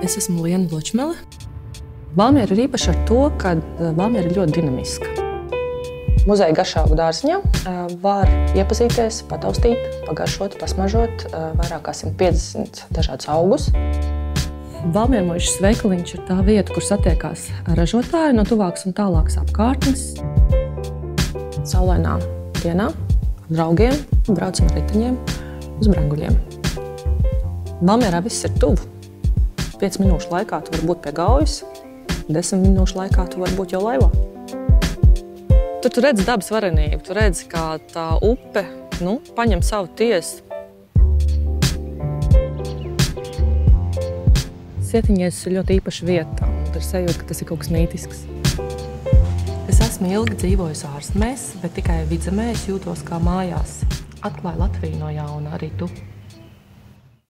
Es esmu Liena Bločmele. Valmiera ir īpaša ar to, ka Valmiera ir ļoti dinamiska. Muzeja garšaugu dārziņā var iepazīties, pataustīt, pagaršot, pasmažot vairāk kā 150 dažādus augus. Valmiera muižas veikaliņš ir tā vieta, kur satiekās ražotāji no tuvākas un tālākas apkārtnes. Saulainā dienā ar draugiem braucam ar riteņiem uz Brenguļiem. Valmierā viss ir tuvu. 5 minūšu laikā tu vari būt pie Gaujas, 10 minūšu laikā tu vari būt jau laivā. Tur tu redzi dabas varenību, tu redzi, kā tā upe paņem savu tiesu. Sietiņiezis ir ļoti īpaša vieta, un tur sajūt, ka tas ir kaut kas mītisks. Es esmu ilgi dzīvojusi ārzemēs, bet tikai Vidzemē es jūtos kā mājās. Atklāju Latviju no jauna arī tu.